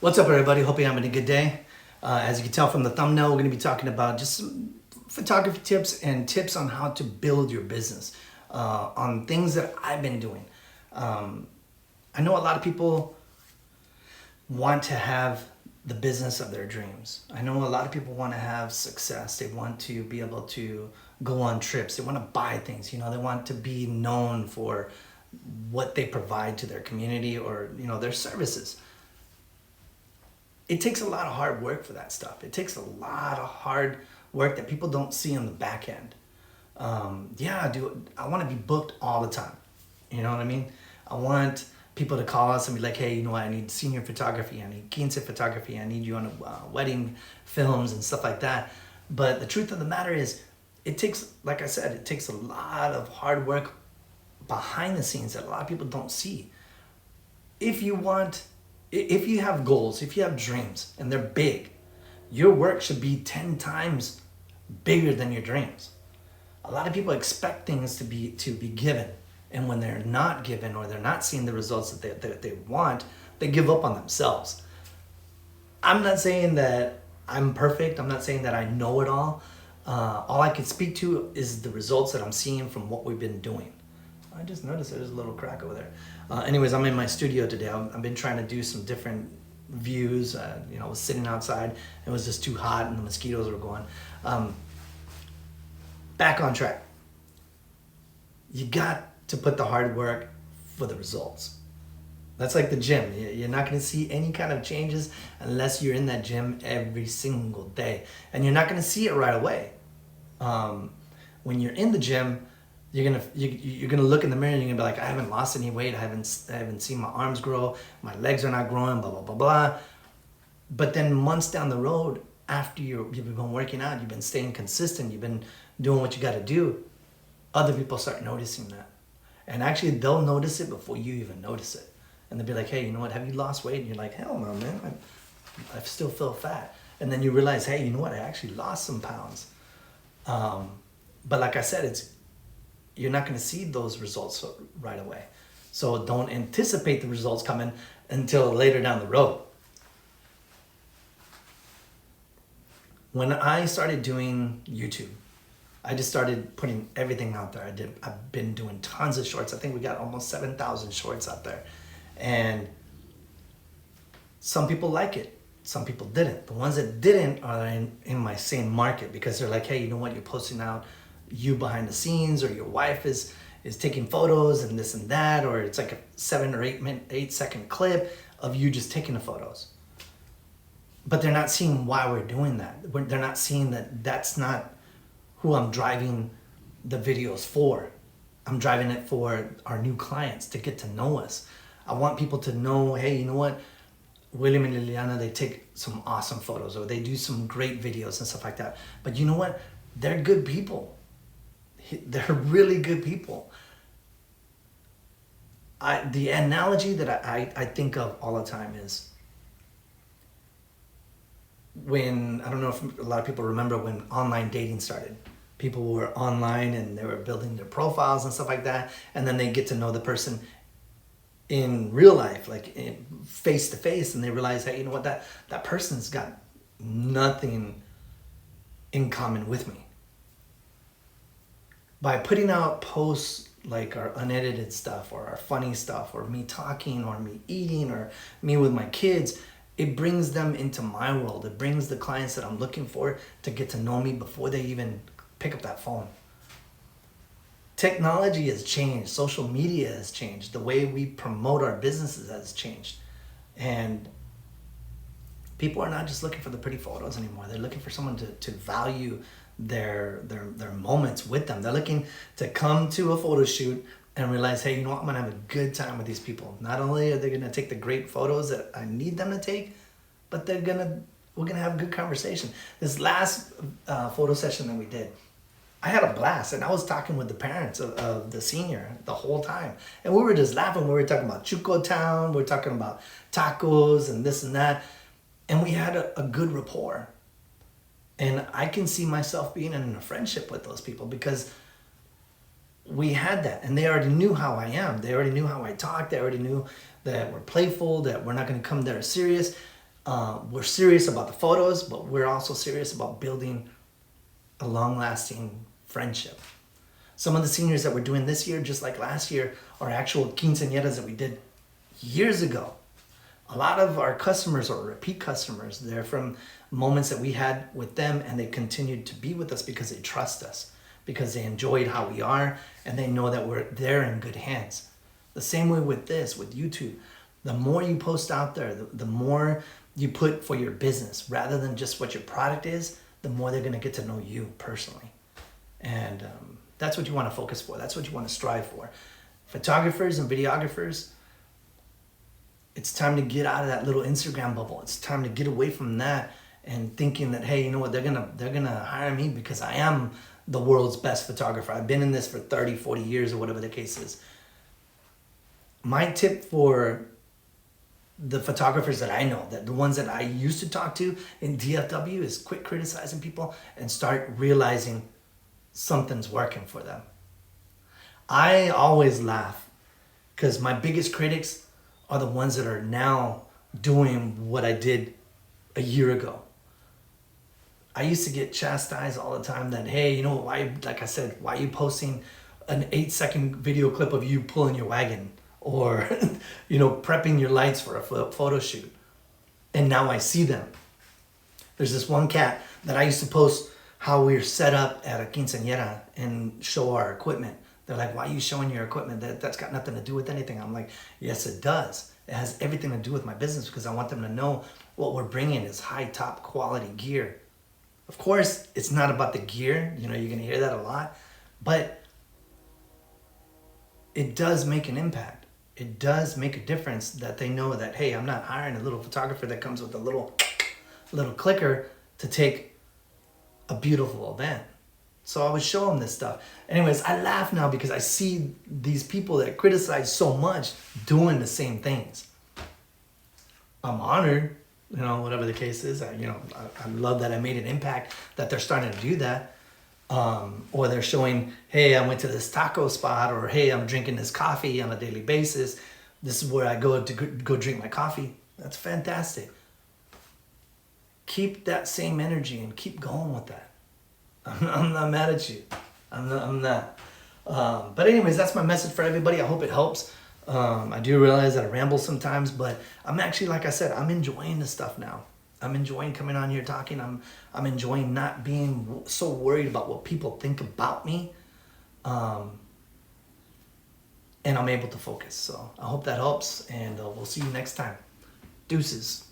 What's up, everybody? Hope you're having a good day. As you can tell from the thumbnail, we're going to be talking about just some photography tips and tips on how to build your business, on things that I've been doing. I know a lot of people want to have the business of their dreams. I know a lot of people want to have success. They want to be able to go on trips. They want to buy things. They want to be known for what they provide to their community or, their services. It takes a lot of hard work for that stuff. It takes a lot of hard work that people don't see on the back end. I want to be booked all the time. You know what I mean? I want people to call us and be like, hey, you know what? I need senior photography. I need quince photography. I need you on wedding films and stuff like that. But the truth of the matter is, it takes, like I said, it takes a lot of hard work behind the scenes that a lot of people don't see. If you have goals, if you have dreams and they're big, your work should be 10 times bigger than your dreams. A lot of people expect things to be given, and when they're not given or they're not seeing the results that they want, they give up on themselves. I'm not saying that I'm perfect. I'm not saying that I know it all. All I can speak to is the results that I'm seeing from what we've been doing. I just noticed there's a little crack over there. Anyways, I'm in my studio today. I've been trying to do some different views. I was sitting outside. It was just too hot and the mosquitoes were going. Back on track. You got to put the hard work for the results. That's like the gym. You're not going to see any kind of changes unless you're in that gym every single day. And you're not going to see it right away. When you're in the gym, you're gonna look in the mirror and you're gonna be like, I haven't lost any weight. I haven't seen my arms grow. My legs are not growing. Blah blah blah blah. But then months down the road, after you've been working out, you've been staying consistent, you've been doing what you got to do, other people start noticing that, and actually they'll notice it before you even notice it, and they'll be like, hey, you know what? Have you lost weight? And you're like, hell no, man. I still feel fat. And then you realize, hey, you know what? I actually lost some pounds. But like I said, you're not going to see those results right away. So don't anticipate the results coming until later down the road. When I started doing YouTube, I just started putting everything out there. I've been doing tons of shorts. I think we got almost 7,000 shorts out there. And some people like it. Some people didn't. The ones that didn't are in my same market, because they're like, hey, you know what? You're posting out you behind the scenes, or your wife is taking photos and this and that, or it's like a 7 or 8 second clip of you just taking the photos. But they're not seeing why we're doing that. They're not seeing that that's not who I'm driving the videos for. I'm driving it for our new clients to get to know us. I want people to know, hey, you know what? William and Liliana, they take some awesome photos, or they do some great videos and stuff like that. But you know what? They're good people. They're really good people. The analogy that I think of all the time is when, I don't know if a lot of people remember when online dating started. People were online and they were building their profiles and stuff like that, and then they get to know the person in real life, like face to face, and they realize, hey, you know what, that person's got nothing in common with me. By putting out posts like our unedited stuff, or our funny stuff, or me talking, or me eating, or me with my kids, it brings them into my world. It brings the clients that I'm looking for to get to know me before they even pick up that phone. Technology has changed. Social media has changed. The way we promote our businesses has changed. And people are not just looking for the pretty photos anymore. They're looking for someone to value their moments with them. They're looking to come to a photo shoot and realize, hey, you know what? I'm gonna have a good time with these people. Not only are they gonna take the great photos that I need them to take, but we're gonna have a good conversation. This last photo session that we did, I had a blast, and I was talking with the parents of the senior the whole time, and we were just laughing. We were talking about Chuco Town, we were talking about tacos and this and that, and we had a good rapport. And I can see myself being in a friendship with those people because we had that, and they already knew how I am. They already knew how I talk. They already knew that we're playful, that we're not going to come there serious. We're serious about the photos, but we're also serious about building a long-lasting friendship. Some of the seniors that we're doing this year, just like last year, are actual quinceañeras that we did years ago. A lot of our customers are repeat customers. They're from moments that we had with them, and they continued to be with us because they trust us, because they enjoyed how we are, and they know that they're in good hands. The same way with this, with YouTube. The more you post out there, the more you put for your business, rather than just what your product is, the more they're going to get to know you personally. And that's what you want to focus for. That's what you want to strive for. Photographers and videographers, it's time to get out of that little Instagram bubble. It's time to get away from that and thinking that, hey, you know what, they're gonna hire me because I am the world's best photographer. I've been in this for 30, 40 years or whatever the case is. My tip for the photographers that I know, that the ones that I used to talk to in DFW, is quit criticizing people and start realizing something's working for them. I always laugh because my biggest critics are the ones that are now doing what I did a year ago. I used to get chastised all the time that, hey, you know, why, like I said, why are you posting an 8-second video clip of you pulling your wagon or, you know, prepping your lights for a photo shoot? And now I see them. There's this one cat that I used to post how we're set up at a quinceañera and show our equipment. They're like, why are you showing your equipment? That's got nothing to do with anything. I'm like, yes, it does. It has everything to do with my business because I want them to know what we're bringing is high top quality gear. Of course, it's not about the gear. You know, you're going to hear that a lot. But it does make an impact. It does make a difference that they know that, hey, I'm not hiring a little photographer that comes with a little clicker to take a beautiful event. So I would show them this stuff. Anyways, I laugh now because I see these people that criticize so much doing the same things. I'm honored, you know, whatever the case is. I love that I made an impact, that they're starting to do that. Or they're showing, hey, I went to this taco spot, or hey, I'm drinking this coffee on a daily basis. This is where I go to go drink my coffee. That's fantastic. Keep that same energy and keep going with that. I'm not mad at you. I'm not. But anyways, that's my message for everybody. I hope it helps. I do realize that I ramble sometimes, but I'm actually, like I said, I'm enjoying this stuff now. I'm enjoying coming on here talking. I'm enjoying not being so worried about what people think about me. And I'm able to focus. So I hope that helps, and we'll see you next time. Deuces.